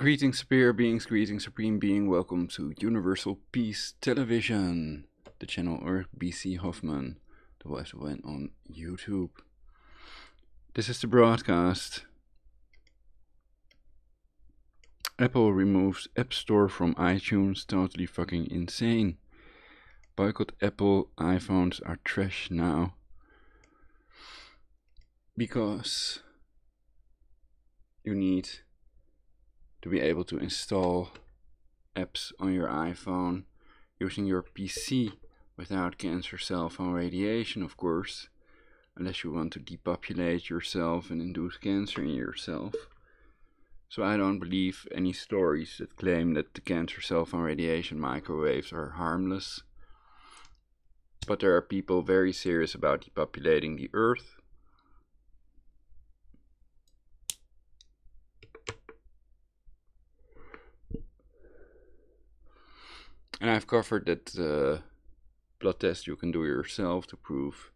Greetings, superior beings, greetings, supreme being. Welcome to Universal Peace Television, the channel Earth BC Hoffman, the wife went on YouTube. This is the broadcast. Apple removes App Store from iTunes, totally fucking insane. Boycott Apple, iPhones are trash now. Because you need to be able to install apps on your iPhone using your PC without cancer, cell phone radiation, of course, unless you want to depopulate yourself and induce cancer in yourself. So I don't believe any stories that claim that the cancer, cell phone radiation microwaves are harmless. But there are people very serious about depopulating the earth. And I've covered that blood test you can do yourself to prove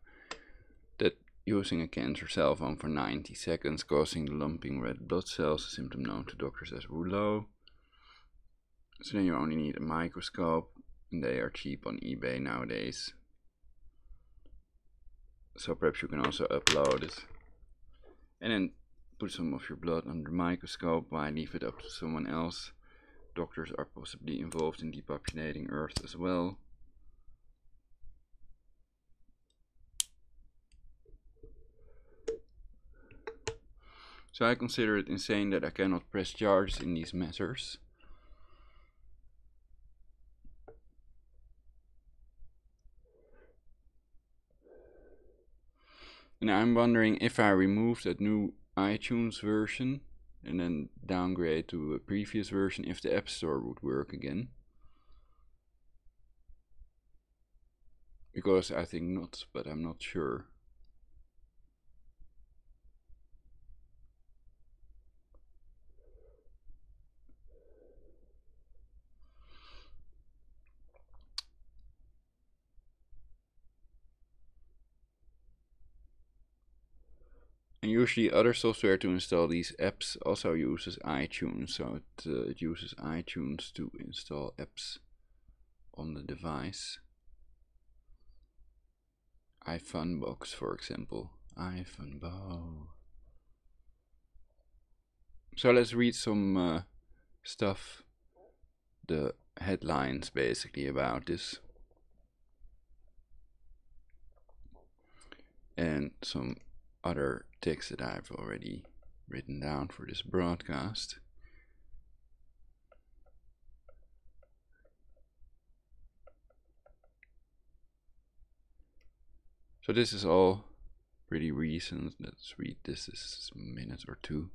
that using a cancer cell phone for 90 seconds causing the lumping red blood cells, a symptom known to doctors as rouleau. So then you only need a microscope, and they are cheap on eBay nowadays. So perhaps you can also upload it. And then put some of your blood under the microscope while leave it up to someone else. Doctors are possibly involved in depopulating Earth as well. So I consider it insane that I cannot press charges in these matters. And I'm wondering if I remove that new iTunes version and then downgrade to a previous version, if the App Store would work again. Because I think not, but I'm not sure. And usually other software to install these apps also uses iTunes, so it uses iTunes to install apps on the device. iPhonebox, for example. iPhonebox. So let's read some stuff, the headlines basically about this. And some other text that I've already written down for this broadcast. So this is all pretty recent. Let's read this a minute or two.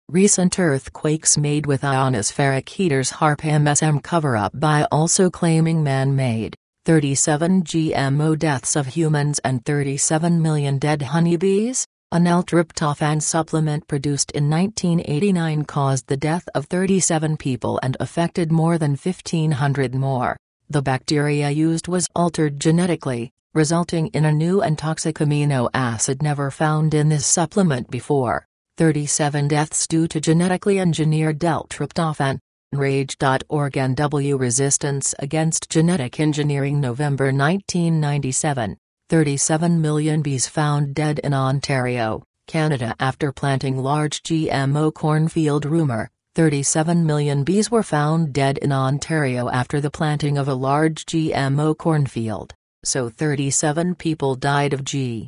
Recent earthquakes made with ionospheric heaters. HAARP MSM cover-up by also claiming man-made. 37 GMO deaths of humans and 37 million dead honeybees. An L-tryptophan supplement produced in 1989 caused the death of 37 people and affected more than 1,500 more. The bacteria used was altered genetically, resulting in a new and toxic amino acid never found in this supplement before. 37 deaths due to genetically engineered L-tryptophan. Rage.org NW Resistance Against Genetic Engineering November 1997. 37 million bees found dead in Ontario, Canada after planting large GMO cornfield. Rumor, 37 million bees were found dead in Ontario after the planting of a large GMO cornfield, so 37 people died of GMO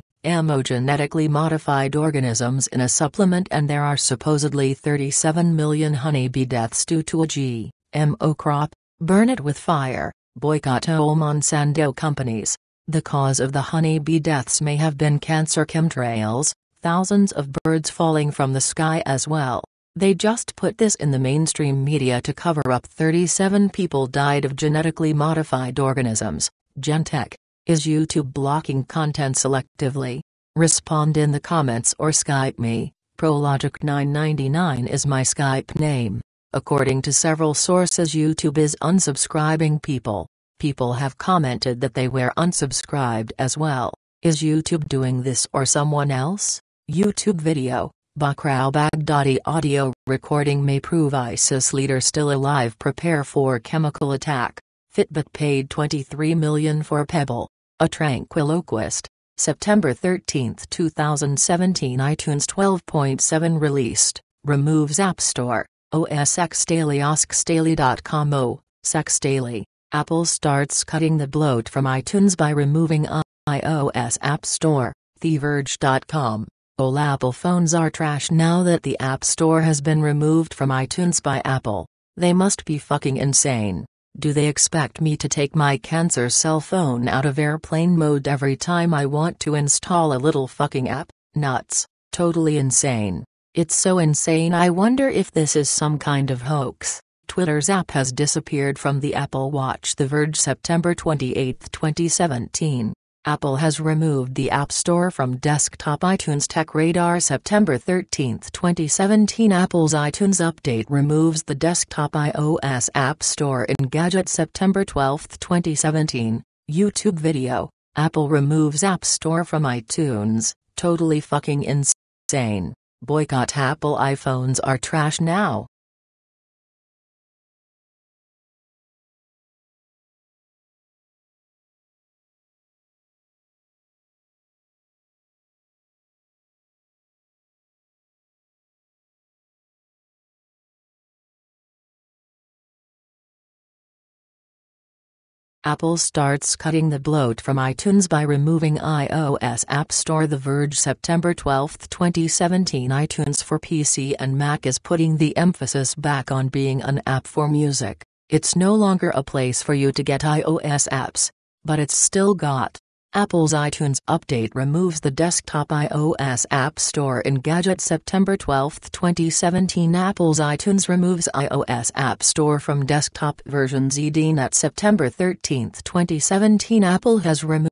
genetically modified organisms in a supplement, and there are supposedly 37 million honeybee deaths due to a GMO crop. Burn it with fire, boycott all Monsanto companies. The cause of the honeybee deaths may have been cancer, chemtrails, thousands of birds falling from the sky as well. They just put this in the mainstream media to cover up 37 people died of genetically modified organisms. Gentech. Is YouTube blocking content selectively? Respond in the comments or Skype me. Prologic999 is my Skype name. According to several sources, YouTube is unsubscribing people. People have commented that they were unsubscribed as well. Is YouTube doing this or someone else? YouTube video, Bakrao Baghdadi audio recording may prove ISIS leader still alive, prepare for chemical attack. Fitbit paid $23 million for Pebble, a tranquiloquist. September 13, 2017. iTunes 12.7 released, removes App Store, OS X Daily. AskSdaily.com. OS Daily. Apple starts cutting the bloat from iTunes by removing iOS App Store. TheVerge.com. All Apple phones are trash now that the App Store has been removed from iTunes by Apple. They must be fucking insane. Do they expect me to take my cancer cell phone out of airplane mode every time I want to install a little fucking app? Nuts. Totally insane. It's so insane I wonder if this is some kind of hoax. Twitter's app has disappeared from the Apple Watch. The Verge, September 28, 2017. Apple has removed the App Store from desktop iTunes. Tech Radar, September 13, 2017. Apple's iTunes update removes the desktop iOS App Store in Gadget. September 12, 2017. YouTube video, Apple removes App Store from iTunes. Totally fucking insane. Boycott Apple. iPhones are trash now. Apple starts cutting the bloat from iTunes by removing iOS App Store. The Verge, September 12, 2017. iTunes for PC and Mac is putting the emphasis back on being an app for music. It's no longer a place for you to get iOS apps, but it's still got. Apple's iTunes update removes the desktop iOS App Store in Gadget. September 12, 2017. Apple's iTunes removes iOS App Store from desktop versions. ZDNet, September 13, 2017. Apple has removed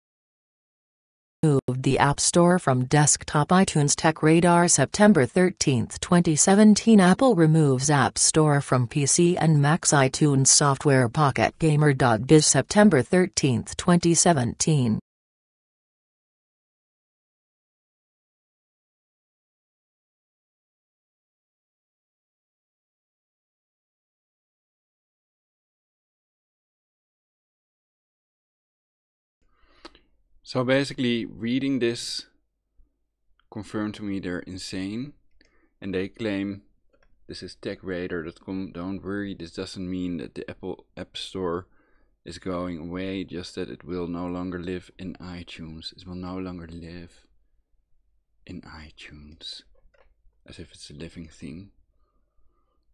the App Store from desktop iTunes. Tech Radar, September 13, 2017. Apple removes App Store from PC and Mac's iTunes software. PocketGamer.biz, September 13, 2017. So basically, reading this confirmed to me they're insane, and they claim, this is techradar.com, don't worry, this doesn't mean that the Apple App Store is going away, just that it will no longer live in iTunes. It will no longer live in iTunes, as if it's a living thing.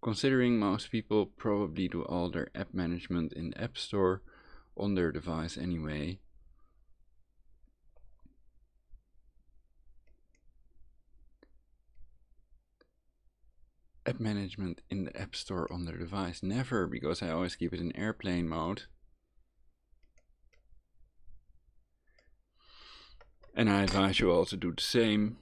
Considering most people probably do all their app management in the App Store on their device anyway. App management in the App Store on their device, never, because I always keep it in airplane mode. And I advise you all to do the same,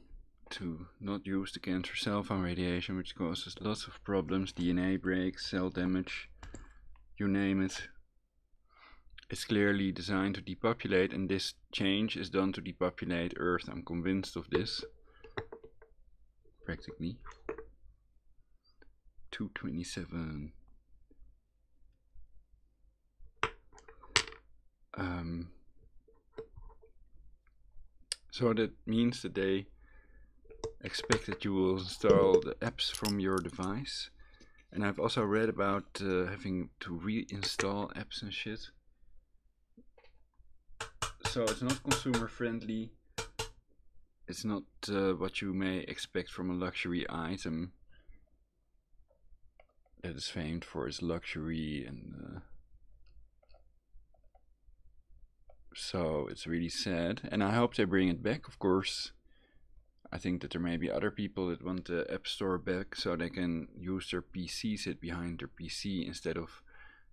to not use the cancer cell phone radiation, which causes lots of problems, DNA breaks, cell damage, you name it. It's clearly designed to depopulate, and this change is done to depopulate Earth. I'm convinced of this, practically. 227. So that means that they expect that you will install the apps from your device. And I've also read about having to reinstall apps and shit. So it's not consumer friendly. It's not what you may expect from a luxury item that is famed for its luxury, and so it's really sad, and I hope they bring it back. Of course, I think that there may be other people that want the App Store back so they can use their PC, sit behind their PC instead of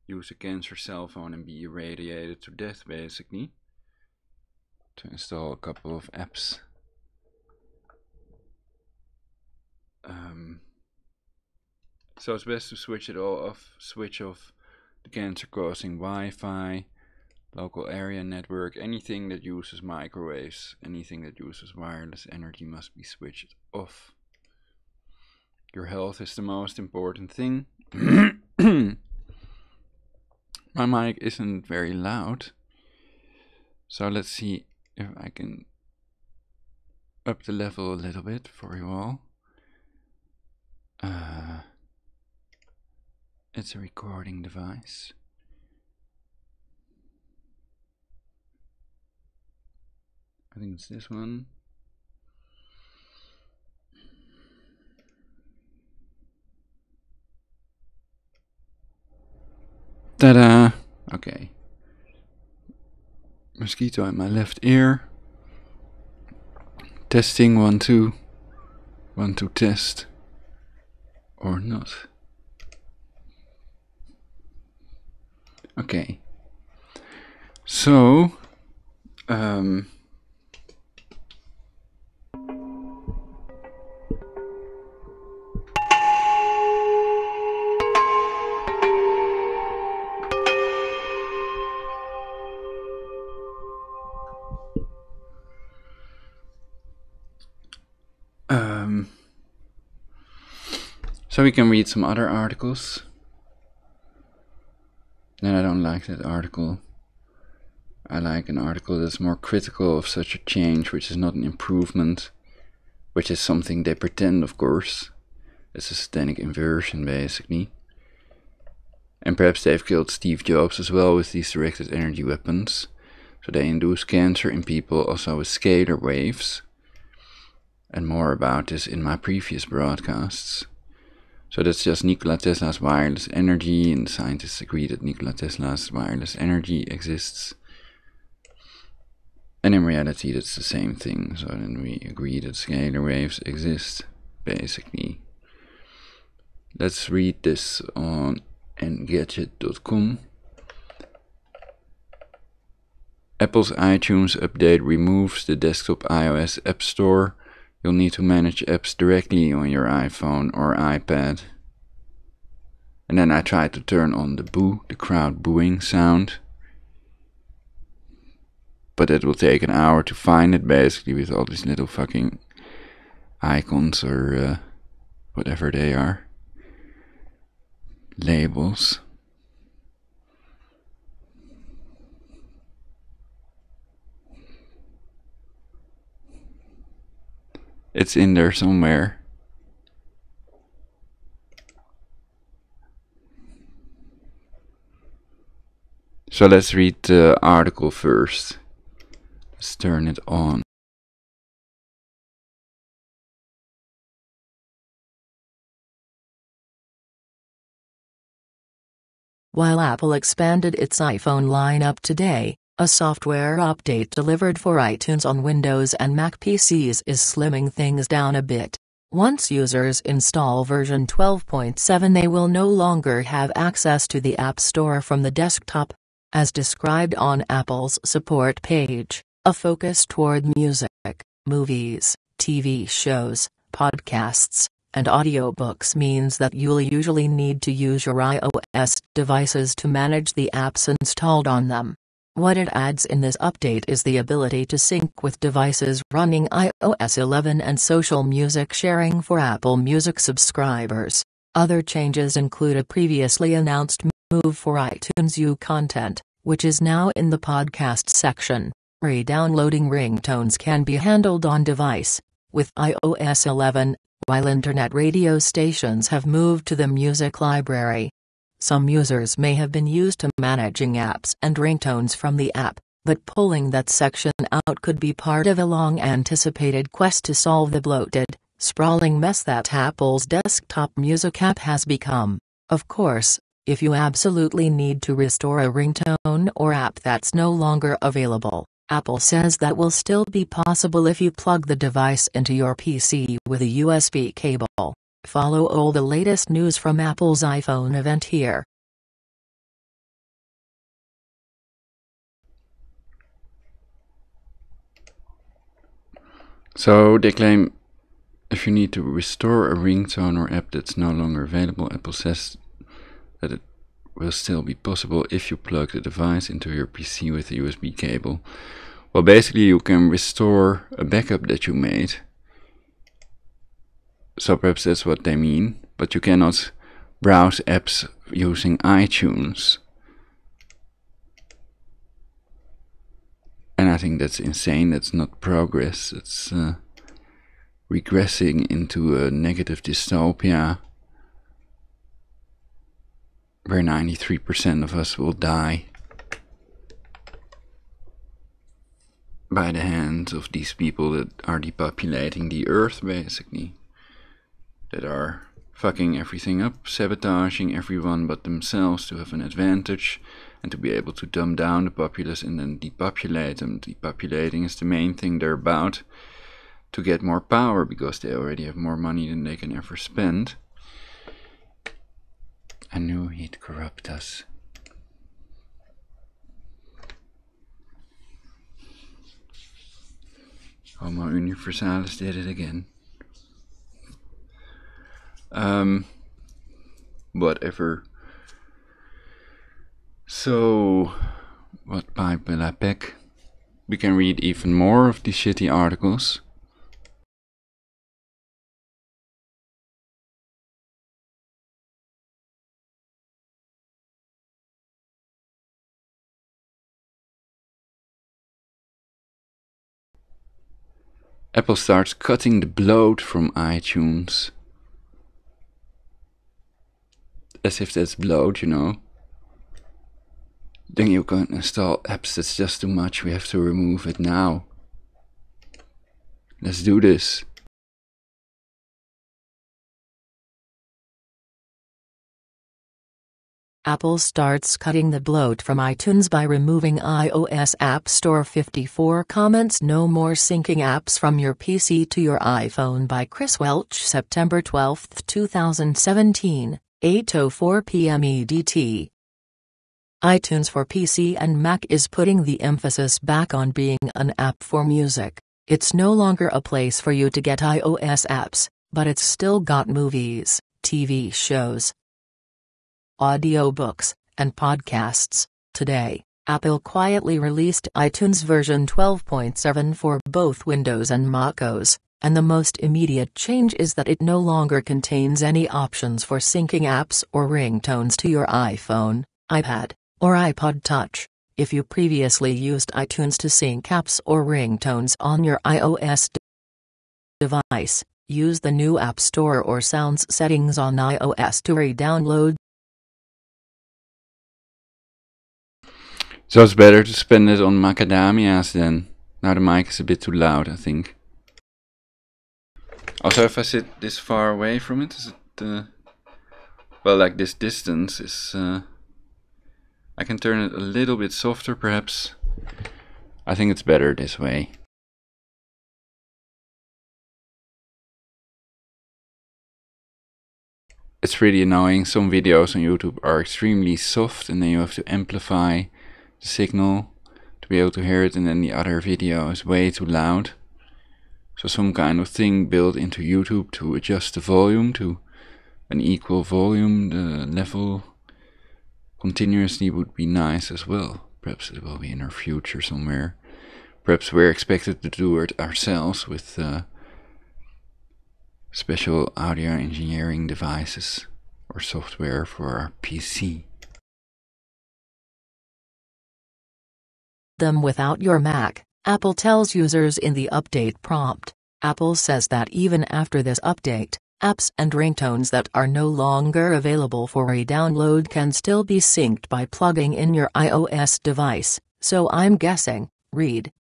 use a cancer cell phone and be irradiated to death, basically, to install a couple of apps. So it's best to switch it all off, switch off the cancer causing Wi-Fi, local area network, anything that uses microwaves, anything that uses wireless energy must be switched off. Your health is the most important thing. My mic isn't very loud, so let's see if I can up the level a little bit for you all. It's a recording device. I think it's this one. Ta-da! Okay. Mosquito in my left ear. Testing 1 2. 1 2 test. Or not. Okay. So, so we can read some other articles. And I don't like that article. I like an article that's more critical of such a change, which is not an improvement, which is something they pretend, of course. It's a satanic inversion, basically. And perhaps they've killed Steve Jobs as well with these directed energy weapons. So they induce cancer in people also with scalar waves. And more about this in my previous broadcasts. So that's just Nikola Tesla's wireless energy, and the scientists agree that Nikola Tesla's wireless energy exists. And in reality that's the same thing, so then we agree that scalar waves exist, basically. Let's read this on engadget.com. Apple's iTunes update removes the desktop iOS App Store. You'll need to manage apps directly on your iPhone or iPad. And then I tried to turn on the crowd booing sound. But it will take an hour to find it, basically, with all these little fucking icons or whatever they are. Labels. It's in there somewhere. So let's read the article first. Let's turn it on. While Apple expanded its iPhone lineup today, a software update delivered for iTunes on Windows and Mac PCs is slimming things down a bit. Once users install version 12.7, they will no longer have access to the App Store from the desktop. As described on Apple's support page, a focus toward music, movies, TV shows, podcasts, and audiobooks means that you'll usually need to use your iOS devices to manage the apps installed on them. What it adds in this update is the ability to sync with devices running iOS 11 and social music sharing for Apple Music subscribers. Other changes include a previously announced move for iTunes U content, which is now in the podcast section. Re-downloading ringtones can be handled on device. With iOS 11, while internet radio stations have moved to the music library. Some users may have been used to managing apps and ringtones from the app, but pulling that section out could be part of a long-anticipated quest to solve the bloated, sprawling mess that Apple's desktop music app has become. Of course, if you absolutely need to restore a ringtone or app that's no longer available, Apple says that will still be possible if you plug the device into your PC with a USB cable. Follow all the latest news from Apple's iPhone event here. So they claim if you need to restore a ringtone or app that's no longer available, Apple says that it will still be possible if you plug the device into your PC with a USB cable. Well, basically you can restore a backup that you made. So perhaps that's what they mean, but you cannot browse apps using iTunes. And I think that's insane. That's not progress. It's regressing into a negative dystopia where 93% of us will die by the hands of these people that are depopulating the earth, basically. That are fucking everything up, sabotaging everyone but themselves to have an advantage and to be able to dumb down the populace and then depopulate them. Depopulating is the main thing they're about, to get more power because they already have more money than they can ever spend. I knew he'd corrupt us. Homo Universalis did it again. Whatever. So, what pipe will I pack? We can read even more of these shitty articles. Apple starts cutting the bloat from iTunes. As if that's bloat, you know. Then you can't install apps, that's just too much, we have to remove it now. Let's do this. Apple starts cutting the bloat from iTunes by removing iOS App Store 54 comments. No more syncing apps from your PC to your iPhone by Chris Welch, September 12, 2017, 8:04 p.m. EDT. iTunes for PC and Mac is putting the emphasis back on being an app for music. It's no longer a place for you to get iOS apps, but it's still got movies, TV shows, audiobooks, and podcasts. Today, Apple quietly released iTunes version 12.7 for both Windows and macOS, and the most immediate change is that it no longer contains any options for syncing apps or ringtones to your iPhone, iPad, or iPod Touch. If you previously used iTunes to sync apps or ringtones on your iOS device, use the new App Store or Sounds settings on iOS to re-download. So it's better to spend it on macadamias then. Now the mic is a bit too loud, I think. Also, if I sit this far away from it, is it... well, like this distance is... I can turn it a little bit softer, perhaps. I think it's better this way. It's really annoying. Some videos on YouTube are extremely soft and then you have to amplify the signal to be able to hear it, and then the other video is way too loud. So some kind of thing built into YouTube to adjust the volume to an equal volume, the level continuously would be nice as well. Perhaps it will be in our future somewhere. Perhaps we're expected to do it ourselves with special audio engineering devices or software for our PC. Them without your Mac, Apple tells users in the update prompt. Apple says that even after this update, apps and ringtones that are no longer available for re-download can still be synced by plugging in your iOS device. So I'm guessing,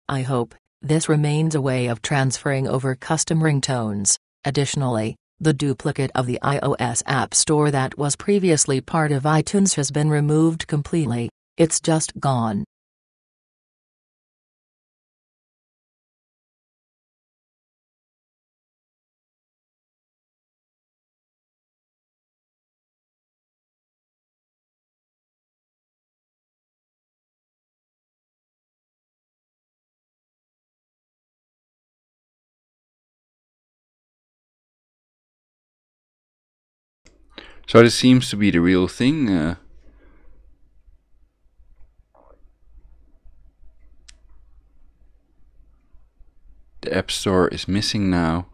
I hope, this remains a way of transferring over custom ringtones. Additionally, the duplicate of the iOS App Store that was previously part of iTunes has been removed completely. It's just gone. So this seems to be the real thing. the App Store is missing now.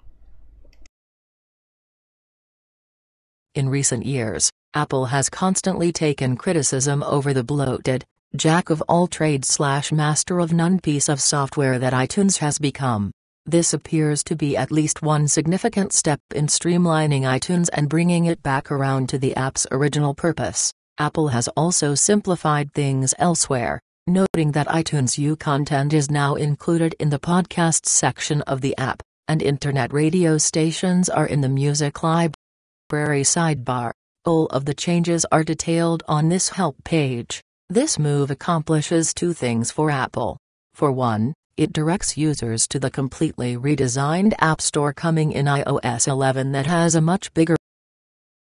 In recent years, Apple has constantly taken criticism over the bloated, jack-of-all-trades/master-of-none piece of software that iTunes has become. This appears to be at least one significant step in streamlining iTunes and bringing it back around to the app's original purpose. Apple has also simplified things elsewhere, noting that iTunes U content is now included in the podcasts section of the app, and internet radio stations are in the music library sidebar. All of the changes are detailed on this help page. This move accomplishes two things for Apple. For one, it directs users to the completely redesigned App Store coming in iOS 11 that has a much bigger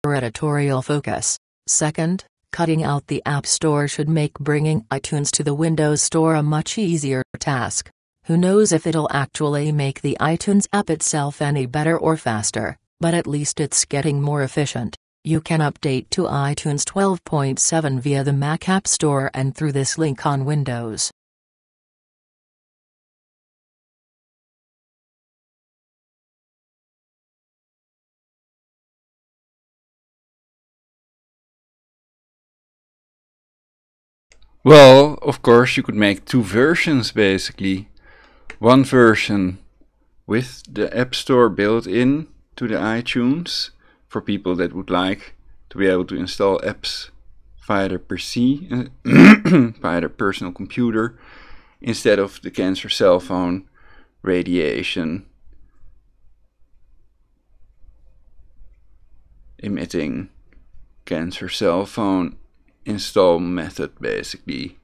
editorial focus. Second, cutting out the App Store should make bringing iTunes to the Windows Store a much easier task. Who knows if it'll actually make the iTunes app itself any better or faster, but at least it's getting more efficient. You can update to iTunes 12.7 via the Mac App Store and through this link on Windows. Well, of course you could make two versions basically. One version with the App Store built in to the iTunes for people that would like to be able to install apps via their PC, via their personal computer, instead of the cancer cell phone radiation emitting cancer cell phone install method basically.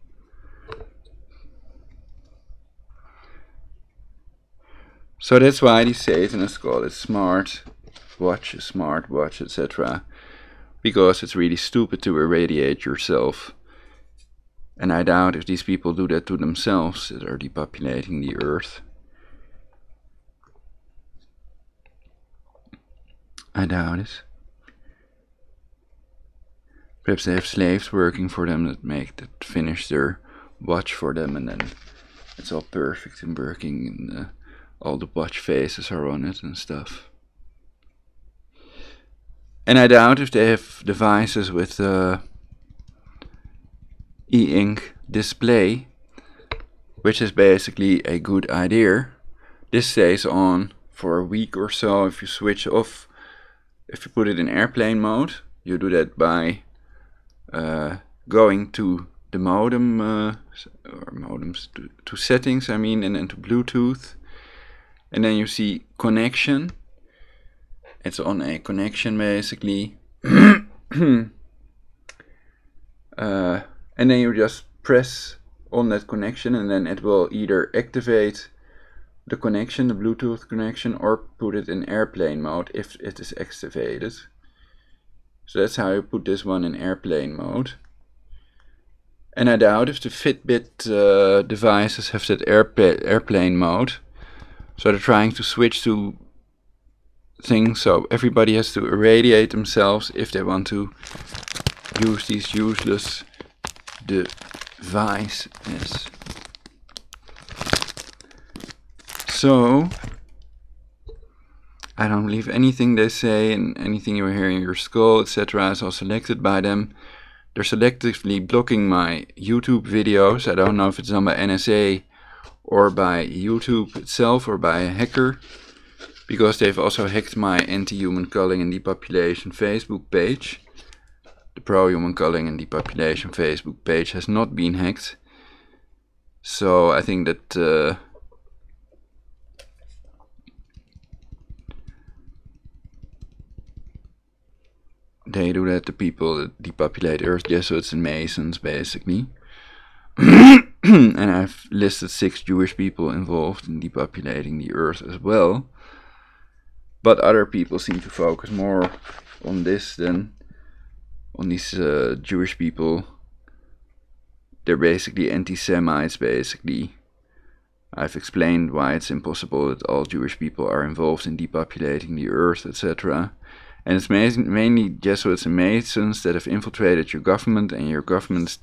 So that's why these Satanists call it smart watch, etc. Because it's really stupid to irradiate yourself. And I doubt if these people do that to themselves that are depopulating the earth. I doubt it. Perhaps they have slaves working for them that finish their watch for them, and then it's all perfect and working, and all the watch faces are on it and stuff. And I doubt if they have devices with e-ink display, which is basically a good idea. This stays on for a week or so if you switch off. If you put it in airplane mode, you do that by going to the modem, or modems, to settings, I mean, and then to Bluetooth. And then you see connection. It's on a connection basically. And then you just press on that connection, and then it will either activate the connection, the Bluetooth connection, or put it in airplane mode if it is activated. So that's how you put this one in airplane mode. And I doubt if the Fitbit devices have that airplane mode. So they're trying to switch to things so everybody has to irradiate themselves if they want to use these useless devices. So I don't believe anything they say, and anything you hear in your skull, etc. is all selected by them. They're selectively blocking my YouTube videos. I don't know if it's done by NSA or by YouTube itself or by a hacker, because they've also hacked my anti-human culling and depopulation Facebook page. The pro-human culling and depopulation Facebook page has not been hacked. So I think that they do that to people that depopulate Earth, Jesuits and Masons basically. And I've listed 6 Jewish people involved in depopulating the Earth as well. But other people seem to focus more on this than on these Jewish people. They're basically anti-Semites basically. I've explained why it's impossible that all Jewish people are involved in depopulating the Earth, etc. And it's mainly Jesuits and Masons that have infiltrated your government, and your government is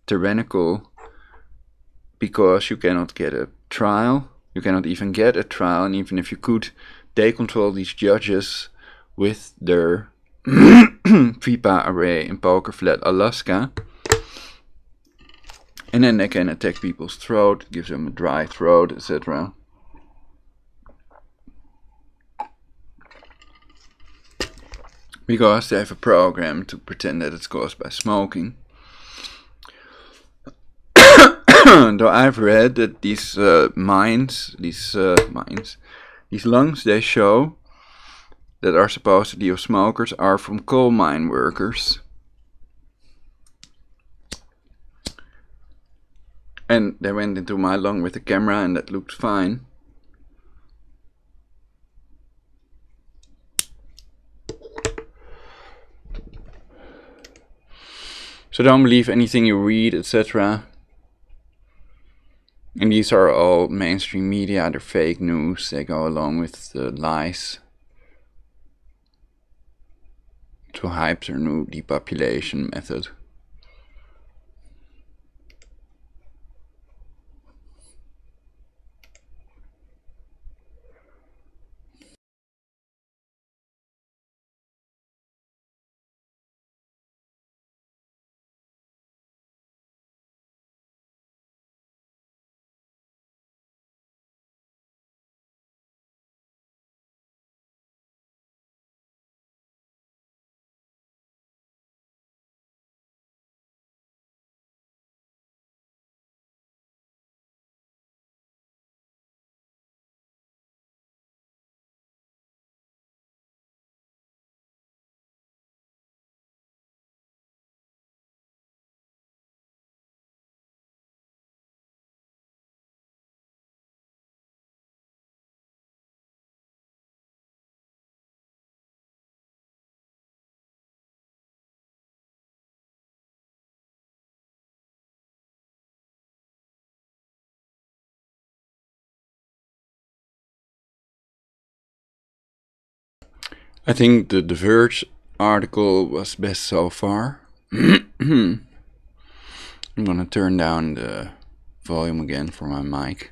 tyrannical, because you cannot get a trial You cannot even get a trial, and even if you could, they control these judges with their FIPA array in Poker Flat, Alaska. And then they can attack people's throat, it gives them a dry throat, etc. Because they have a program to pretend that it's caused by smoking. Though I've read that these these lungs they show that are supposedly of smokers are from coal mine workers. And they went into my lung with the camera and that looked fine. So don't believe anything you read, etc. And these are all mainstream media, they're fake news, they go along with the lies to hype their new depopulation method. I think the Verge article was best so far. I'm gonna turn down the volume again for my mic.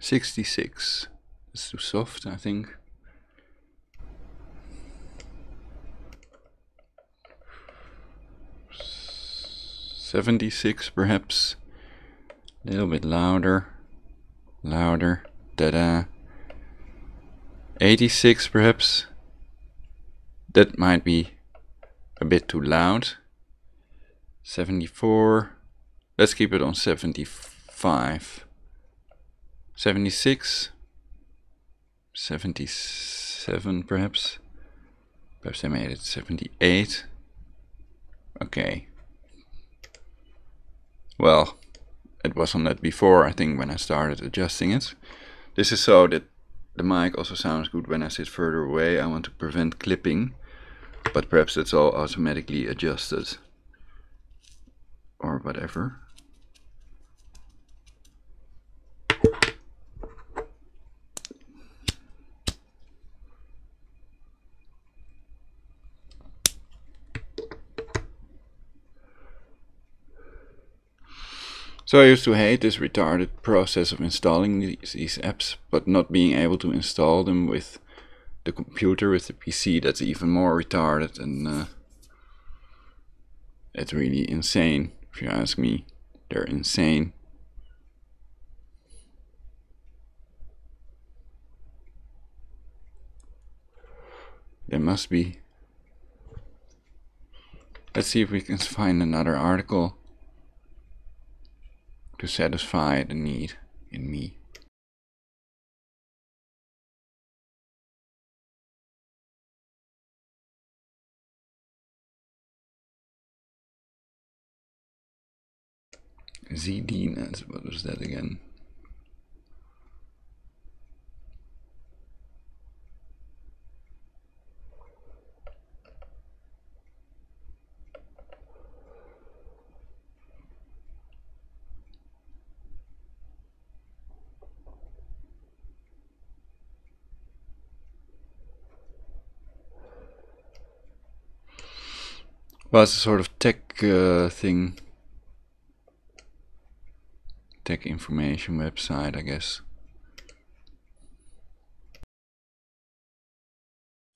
$66. It's too soft, I think. $76 perhaps. A little bit louder. Louder. Ta-da. $86 perhaps. That might be a bit too loud. 74. Let's keep it on 75. 76. 77 perhaps. Perhaps I made it 78. Okay. Well, it was on that before, I think, when I started adjusting it. This is so that the mic also sounds good when I sit further away. I want to prevent clipping, but perhaps that's all automatically adjusted. Or whatever. So I used to hate this retarded process of installing these apps, but not being able to install them with the computer, with the PC. That's even more retarded, and it's really insane, if you ask me. They're insane. There must be. Let's see if we can find another article to satisfy the need in me. ZDNet, what was that again? Well, it's a sort of tech thing. Tech information website, I guess.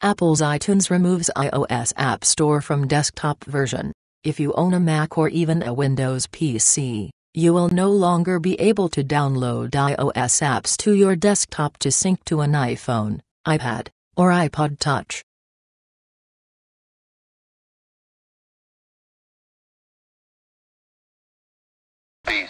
Apple's iTunes removes iOS App Store from desktop version. If you own a Mac or even a Windows PC, you will no longer be able to download iOS apps to your desktop to sync to an iPhone, iPad, or iPod Touch. Peace.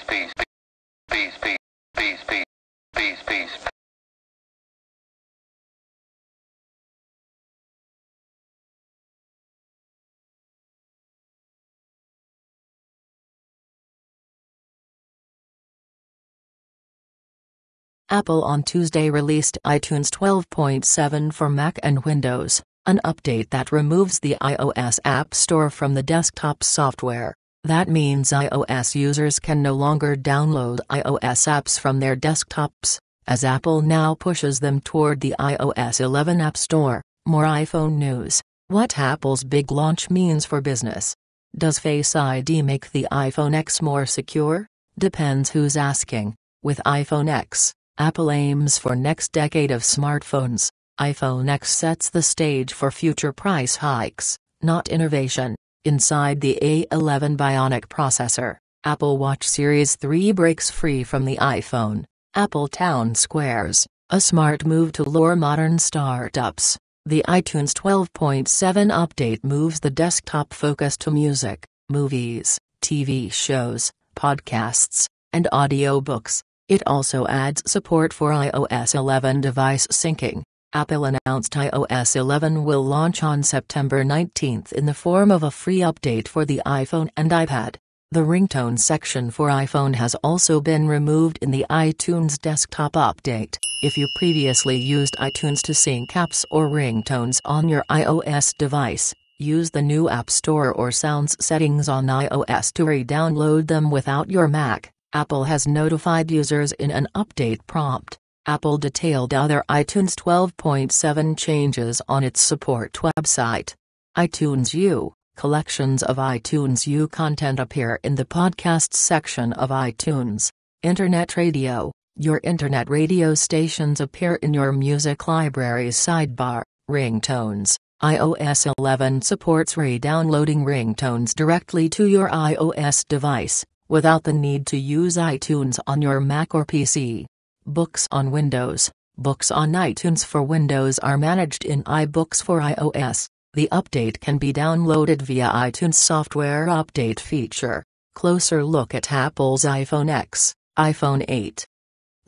Apple on Tuesday released iTunes 12.7 for Mac and Windows, an update that removes the iOS App Store from the desktop software. That means iOS users can no longer download iOS apps from their desktops, as Apple now pushes them toward the iOS 11 App Store. More iPhone news. What Apple's big launch means for business. Does Face ID make the iPhone X more secure? Depends who's asking. With iPhone X, Apple aims for next decade of smartphones. iPhone X sets the stage for future price hikes, not innovation. Inside the A11 Bionic processor, Apple Watch Series 3 breaks free from the iPhone. Apple Town Squares, a smart move to lure modern startups. The iTunes 12.7 update moves the desktop focus to music, movies, TV shows, podcasts, and audiobooks. It also adds support for iOS 11 device syncing. Apple announced iOS 11 will launch on September 19 in the form of a free update for the iPhone and iPad. The ringtone section for iPhone has also been removed in the iTunes desktop update. If you previously used iTunes to sync apps or ringtones on your iOS device, use the new App Store or Sounds settings on iOS to re-download them without your Mac. Apple has notified users in an update prompt. Apple detailed other iTunes 12.7 changes on its support website. iTunes U. Collections of iTunes U content appear in the podcasts section of iTunes. Internet radio. Your internet radio stations appear in your music library's sidebar. Ringtones. iOS 11 supports re-downloading ringtones directly to your iOS device, without the need to use iTunes on your Mac or PC. Books on Windows. Books on iTunes for Windows are managed in iBooks for iOS. The update can be downloaded via iTunes Software Update feature. Closer look at Apple's iPhone X, iPhone 8.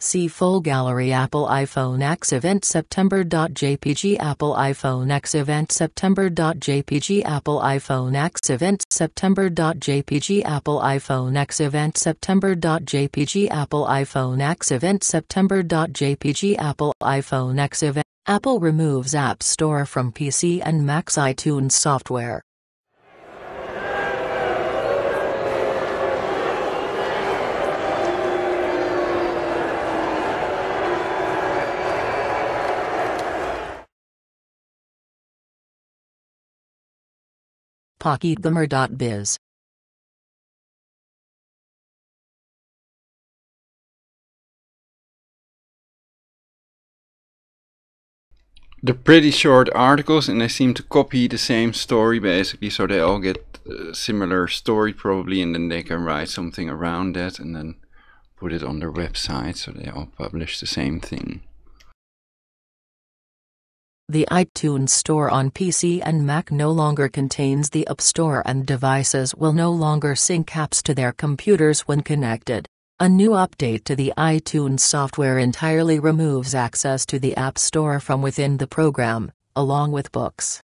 See full gallery Apple iPhone X event September.jpg Apple iPhone X event September.jpg Apple iPhone X event September.jpg Apple iPhone X event September.jpg Apple iPhone X event September.jpg Apple iPhone X event. Apple removes App Store from PC and Mac's iTunes software. PocketGamer.biz. They're pretty short articles and they seem to copy the same story basically, so they all get a similar story probably, and then they can write something around that and then put it on their website, so they all publish the same thing. The iTunes Store on PC and Mac no longer contains the App Store, and devices will no longer sync apps to their computers when connected. A new update to the iTunes software entirely removes access to the App Store from within the program, along with books.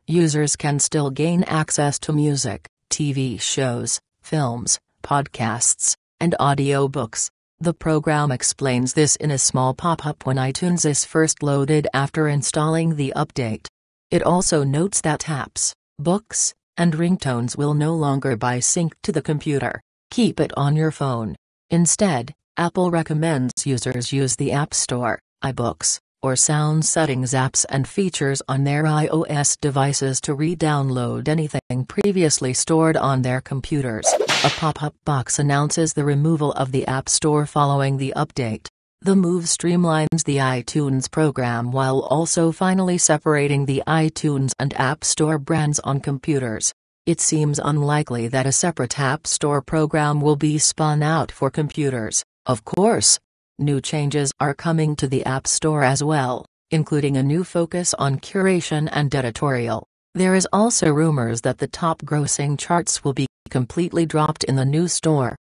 Users can still gain access to music, TV shows, films, podcasts, and audiobooks. The program explains this in a small pop-up when iTunes is first loaded after installing the update. It also notes that apps, books, and ringtones will no longer be synced to the computer. Keep it on your phone. Instead, Apple recommends users use the App Store, iBooks, or sound settings apps and features on their iOS devices to re-download anything previously stored on their computers. A pop-up box announces the removal of the App Store following the update. The move streamlines the iTunes program while also finally separating the iTunes and App Store brands on computers. It seems unlikely that a separate App Store program will be spun out for computers, of course. New changes are coming to the App Store as well, including a new focus on curation and editorial. There is also rumors that the top grossing charts will be completely dropped in the new store.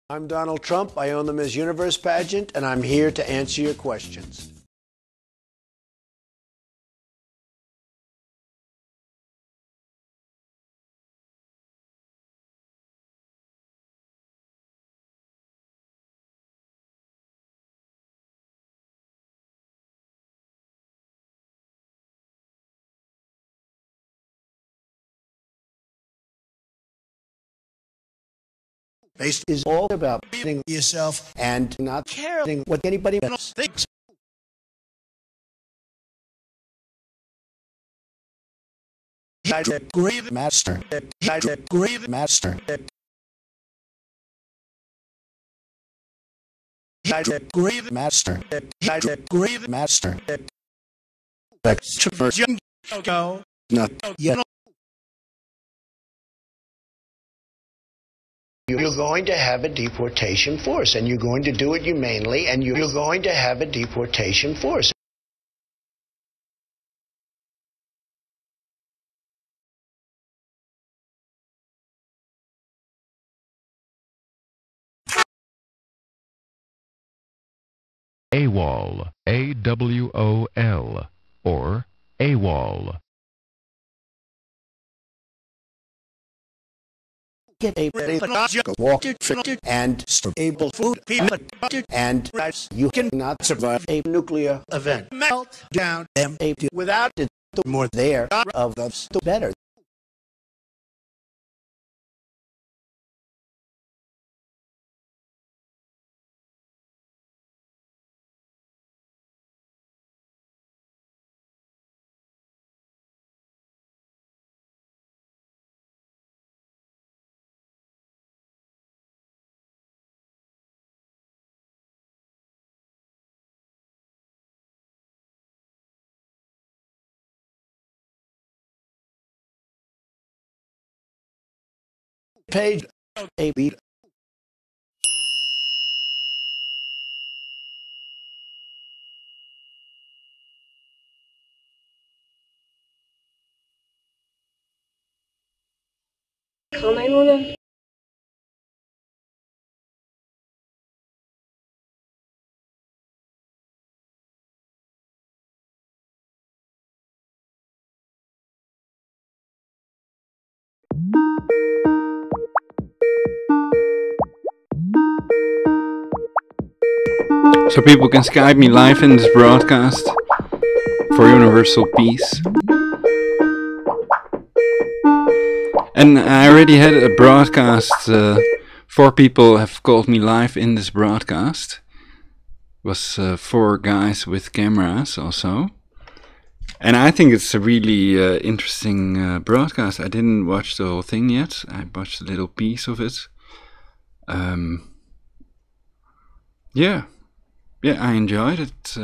I'm Donald Trump. I own the Miss Universe pageant, and I'm here to answer your questions. Based is all about being yourself and not caring what anybody else thinks. Grave master. Grave master. Grave master. Grave master. Extrovert. Go. Not yet. You're going to have a deportation force, and you're going to do it humanely, and you're going to have a deportation force. AWOL, A-W-O-L, or AWOL. Get a radiological walker and stable food and you cannot survive a nuclear event. Melt down them without it. The more there of us, the better. Page a beat. Maimuna. So people can Skype me live in this broadcast for universal peace. And I already had a broadcast, 4 people have called me live in this broadcast. It was 4 guys with cameras also. And I think it's a really interesting broadcast. I didn't watch the whole thing yet. I watched a little piece of it. Yeah, I enjoyed it.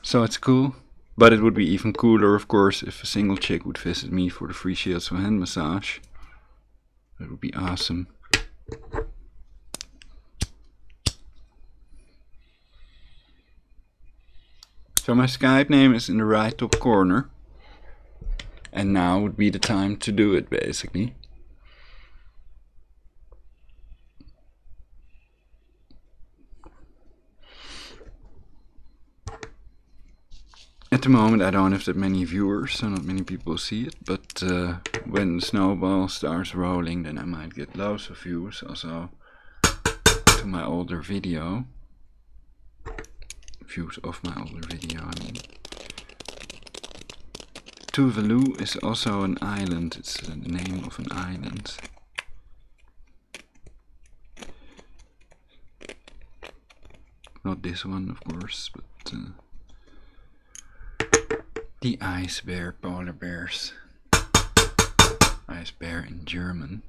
So it's cool. But it would be even cooler, of course, if a single chick would visit me for the free shiatsu hand massage. That would be awesome. So my Skype name is in the right top corner. And now would be the time to do it, basically. At the moment I don't have that many viewers, so not many people see it, but when the snowball starts rolling then I might get loads of views also to my older video. Views of my older video, I mean. Tuvalu is also an island, it's the name of an island. not this one, of course, but the ice bear, polar bears. Ice bear in German.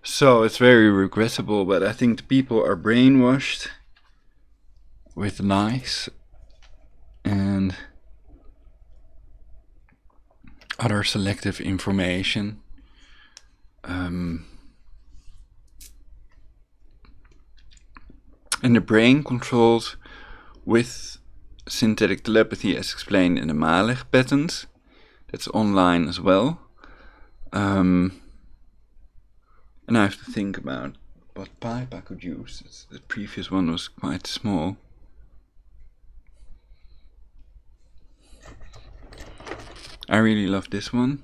So it's very regrettable, but I think the people are brainwashed with lies and other selective information. And the brain controlled with synthetic telepathy as explained in the Mijdrecht patent. That's online as well. And I have to think about what pipe I could use. The previous one was quite small. I really love this one.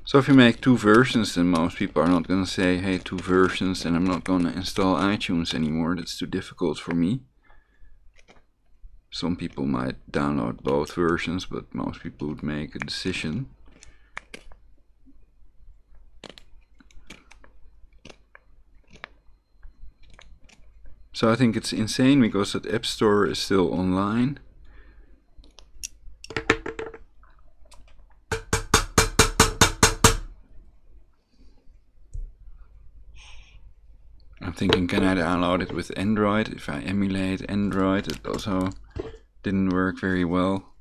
So if you make two versions, then most people are not going to say, hey, two versions, and I'm not going to install iTunes anymore. That's too difficult for me. Some people might download both versions, but most people would make a decision. So I think it's insane because that App Store is still online. I'm thinking, can I download it with Android? If I emulate Android, it also didn't work very well.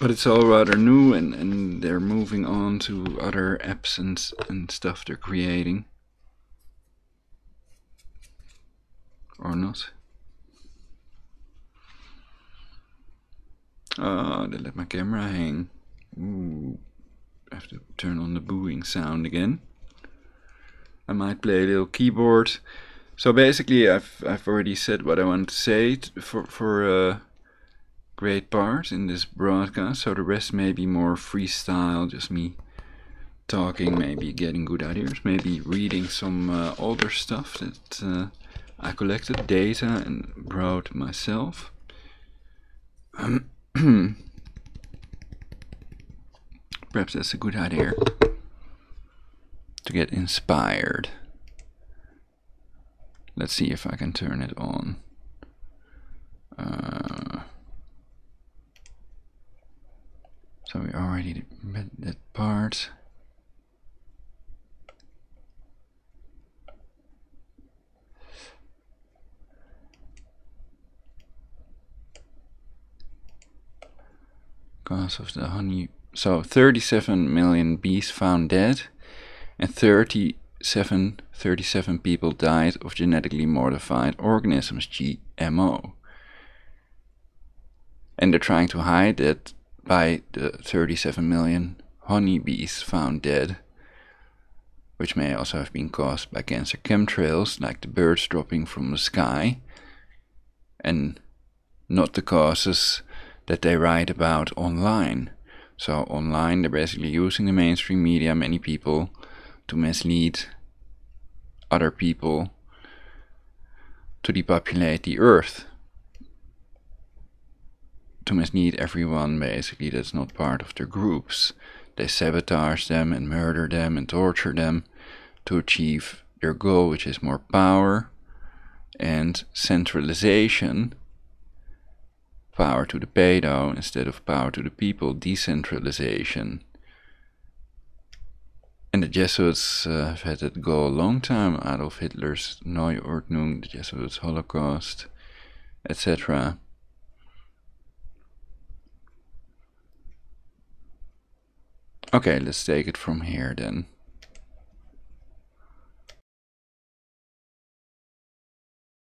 But it's all rather new, and they're moving on to other apps and stuff they're creating. Or not. Oh, they let my camera hang. Ooh. I have to turn on the booing sound again. I might play a little keyboard. So basically, I've already said what I want to say for a great part in this broadcast. So the rest may be more freestyle, just me talking, maybe getting good ideas, maybe reading some older stuff that I collected, data, and wrote myself. Perhaps that's a good idea to get inspired. Let's see if I can turn it on. So we already read that part. Cause of the honey. So 37 million bees found dead, and 37 people died of genetically modified organisms, GMO. And they're trying to hide it by the 37 million honeybees found dead, which may also have been caused by cancer chemtrails, like the birds dropping from the sky, and not the causes that they write about online. So online, they're basically using the mainstream media, many people, to mislead other people to depopulate the earth. To mislead everyone, basically, that's not part of their groups. They sabotage them and murder them and torture them to achieve their goal, which is more power and centralization. Power to the pedo instead of power to the people, decentralization. And the Jesuits have had that goal a long time. Adolf Hitler's Neuordnung, the Jesuits' Holocaust, etc. Okay, let's take it from here then.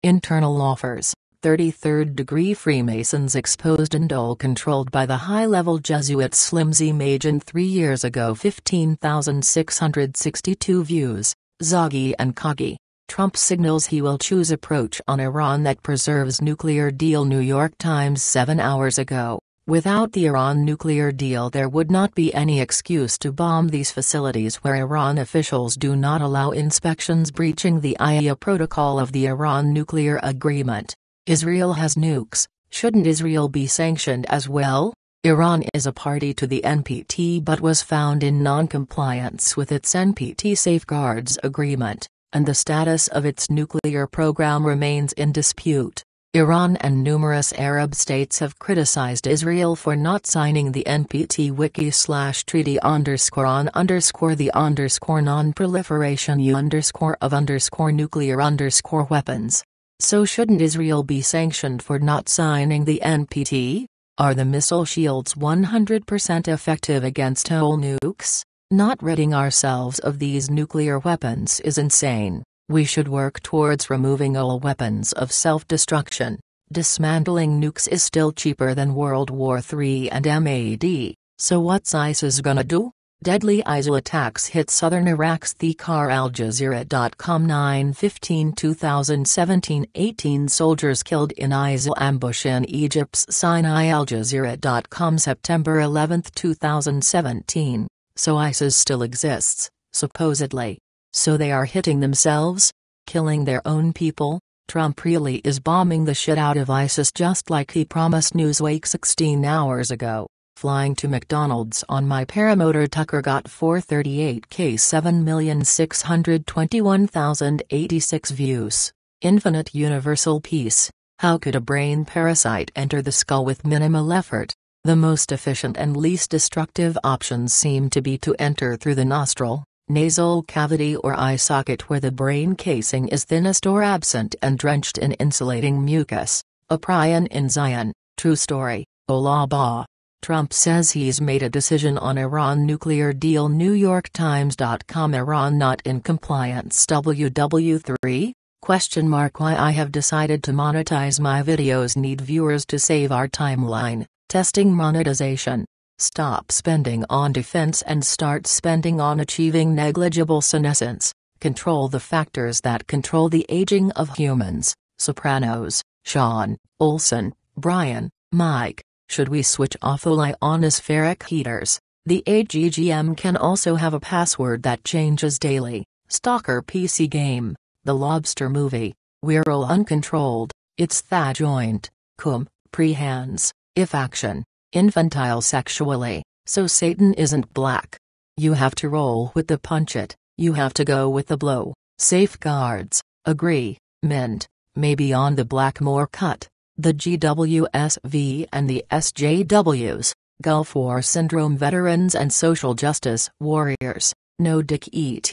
Internal offers. 33rd degree Freemasons exposed and all controlled by the high-level Jesuits Slimzy Majan 3 years ago 15,662 views, Zoggy and Kagi. Trump signals he will choose approach on Iran that preserves nuclear deal New York Times 7 hours ago. Without the Iran nuclear deal there would not be any excuse to bomb these facilities where Iran officials do not allow inspections breaching the IAEA protocol of the Iran nuclear agreement. Israel has nukes, shouldn't Israel be sanctioned as well? Iran is a party to the NPT but was found in non-compliance with its NPT Safeguards Agreement, and the status of its nuclear program remains in dispute. Iran and numerous Arab states have criticized Israel for not signing the NPT wiki/treaty_on_the_non-proliferation of_nuclear_weapons. So shouldn't Israel be sanctioned for not signing the NPT? Are the missile shields 100% effective against all nukes? Not ridding ourselves of these nuclear weapons is insane. We should work towards removing all weapons of self-destruction. Dismantling nukes is still cheaper than World War III and MAD, so what's ISIS gonna do? Deadly ISIL attacks hit southern Iraq's Thikar. Al Jazeera.com 9/15/2017 18 soldiers killed in ISIL ambush in Egypt's Sinai. Al Jazeera.com September 11, 2017. So ISIS still exists, supposedly. So they are hitting themselves? Killing their own people? Trump really is bombing the shit out of ISIS just like he promised Newsweek 16 hours ago. Flying to McDonald's on my paramotor Tucker got 438K 7,621,086 views. Infinite universal peace. How could a brain parasite enter the skull with minimal effort? The most efficient and least destructive options seem to be to enter through the nostril, nasal cavity or eye socket where the brain casing is thinnest or absent and drenched in insulating mucus. A prion in Zion. True story. Olaba. Trump says he's made a decision on Iran nuclear deal. NewYorkTimes.com Iran not in compliance. WW3? Why I have decided to monetize my videos. Need viewers to save our timeline. Testing monetization. Stop spending on defense and start spending on achieving negligible senescence. Control the factors that control the aging of humans. Sopranos. Sean, Olson, Brian, Mike. Should we switch off all ionospheric heaters? The AGGM can also have a password that changes daily. Stalker PC game. The Lobster movie. We're all uncontrolled. It's tha joint. Cum. Pre-hands. If action. Infantile sexually. So Satan isn't black. You have to roll with the punch it. You have to go with the blow. Safeguards. Agree. Mint. Maybe on the Blackmore cut. The GWSV and the SJWs, Gulf War Syndrome veterans and social justice warriors, no dick ET.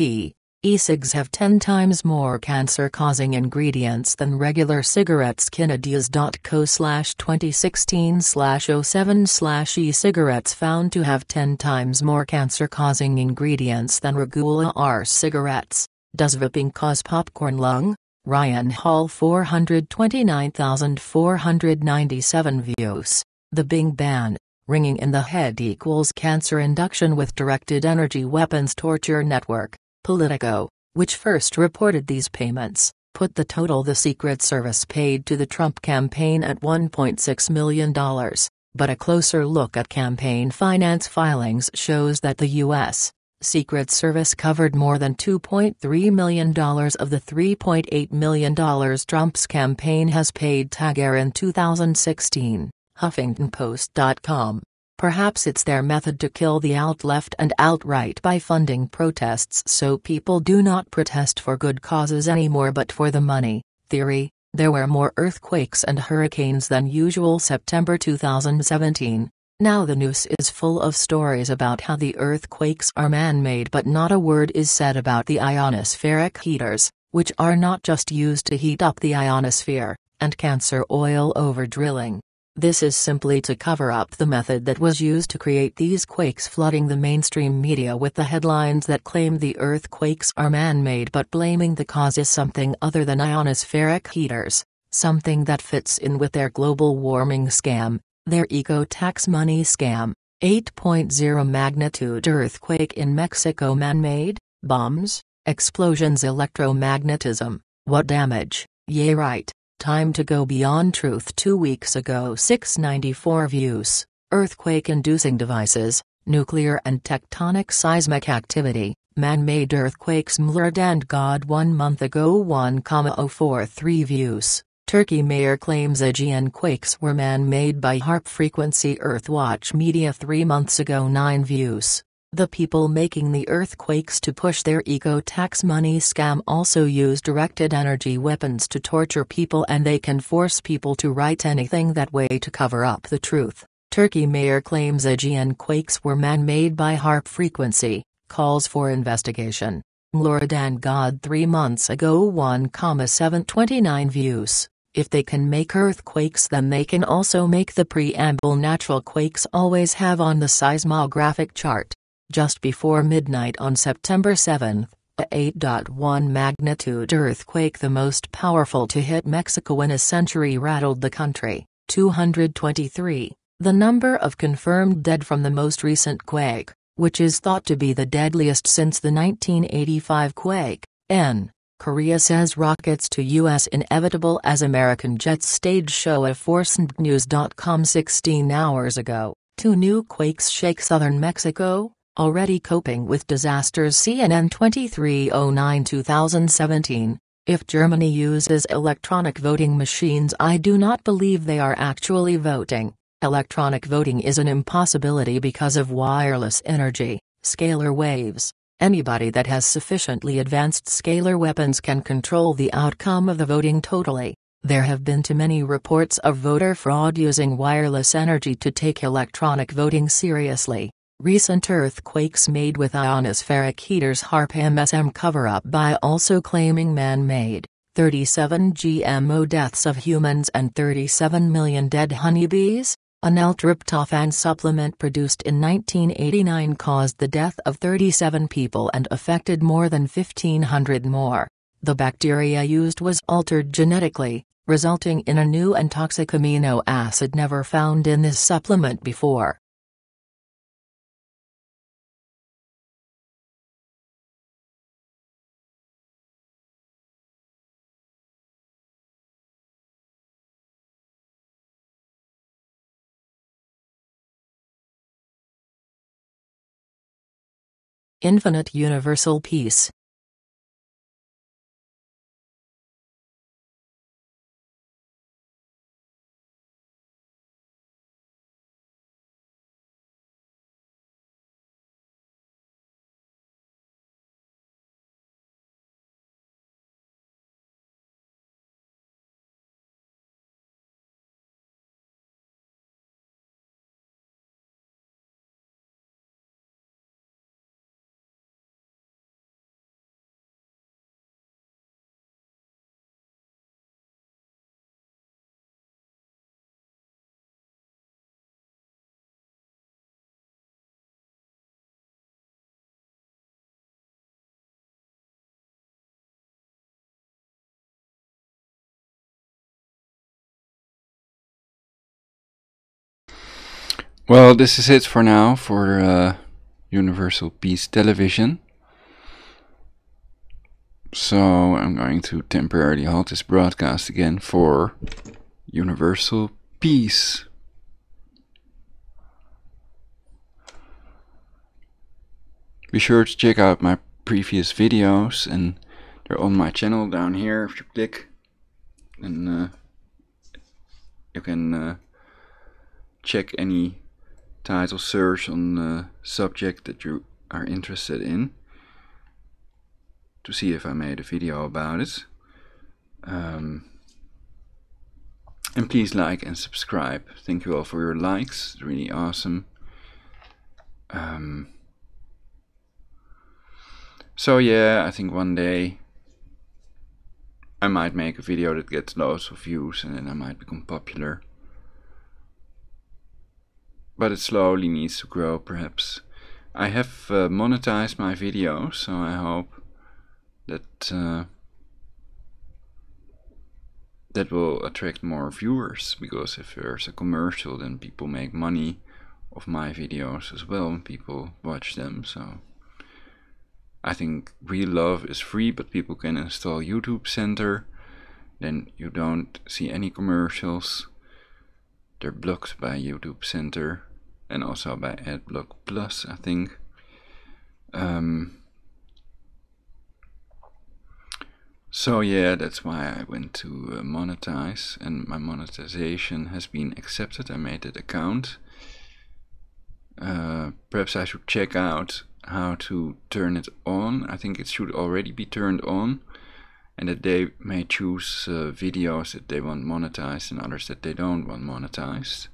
E-cigs have 10 times more cancer-causing ingredients than regular cigarettes. Canadias.co/2016/07/e-cigarettes found to have 10 times more cancer-causing ingredients than regular cigarettes. Does vaping cause popcorn lung? Ryan Hall 429,497 views. The Bing Ban, ringing in the head equals cancer induction with directed energy weapons torture network. Politico, which first reported these payments, put the total the Secret Service paid to the Trump campaign at $1.6 million, but a closer look at campaign finance filings shows that the U.S. Secret Service covered more than $2.3 million of the $3.8 million Trump's campaign has paid Tagger in 2016, HuffingtonPost.com. Perhaps it's their method to kill the alt-left and alt-right by funding protests so people do not protest for good causes anymore but for the money. Theory: there were more earthquakes and hurricanes than usual September 2017. Now the news is full of stories about how the earthquakes are man-made but not a word is said about the ionospheric heaters, which are not just used to heat up the ionosphere, and cancer oil over drilling. This is simply to cover up the method that was used to create these quakes, flooding the mainstream media with the headlines that claim the earthquakes are man-made but blaming the cause is something other than ionospheric heaters. something that fits in with their global warming scam, their eco-tax money scam. 8.0 magnitude earthquake in Mexico, man-made, bombs, explosions, electromagnetism, what damage, yeah right, time to go beyond truth. 2 weeks ago, 694 views, earthquake-inducing devices, nuclear and tectonic seismic activity, man-made earthquakes. Mlurd and God. 1 month ago, 1,043 views. Turkey mayor claims Aegean quakes were man-made by HAARP frequency. Earthwatch Media. 3 months ago, 9 views. The people making the earthquakes to push their eco-tax money scam also use directed energy weapons to torture people, and they can force people to write anything that way to cover up the truth. Turkey mayor claims Aegean quakes were man-made by HAARP frequency, calls for investigation. Mlurd and God. 3 months ago, 1,729 views. If they can make earthquakes, then they can also make the preamble natural quakes always have on the seismographic chart. Just before midnight on September 7, a 8.1 magnitude earthquake, the most powerful to hit Mexico in a century, rattled the country. 223, the number of confirmed dead from the most recent quake, which is thought to be the deadliest since the 1985 quake. Korea says rockets to U.S. inevitable as American jets stage show at ForcedNews.com. 16 hours ago, 2 new quakes shake southern Mexico, already coping with disasters. CNN. 2309-2017. If Germany uses electronic voting machines, I do not believe they are actually voting. Electronic voting is an impossibility because of wireless energy, scalar waves. Anybody that has sufficiently advanced scalar weapons can control the outcome of the voting totally. There have been too many reports of voter fraud using wireless energy to take electronic voting seriously. Recent earthquakes made with ionospheric heaters. HAARP MSM cover-up by also claiming man-made. 37 GMO deaths of humans and 37 million dead honeybees. An L-tryptophan supplement produced in 1989 caused the death of 37 people and affected more than 1,500 more. The bacteria used was altered genetically, resulting in a new and toxic amino acid never found in this supplement before. Infinite universal peace. Well, this is it for now for Universal Peace Television. So I'm going to temporarily halt this broadcast again for Universal Peace. Be sure to check out my previous videos, and they're on my channel down here. If you click, and you can check any title search on the subject that you are interested in to see if I made a video about it. And please like and subscribe. Thank you all for your likes, it's really awesome. So yeah, I think one day I might make a video that gets loads of views and then I might become popular. But it slowly needs to grow, perhaps. I have monetized my videos, so I hope that that will attract more viewers, because if there's a commercial, then people make money of my videos as well and people watch them. So I think Real Love is free, but people can install YouTube Center. Then you don't see any commercials. They're blocked by YouTube Center and also by AdBlock Plus, I think. So yeah, that's why I went to monetize, and my monetization has been accepted. I made that account. Perhaps I should check out how to turn it on. I think it should already be turned on, and that they may choose videos that they want monetized and others that they don't want monetized.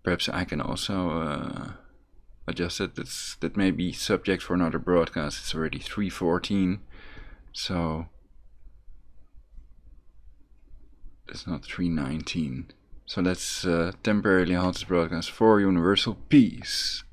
Perhaps I can also adjust it. That may be subject for another broadcast. It's already 3:14, so it's not 3:19. So let's temporarily halt this broadcast for universal peace.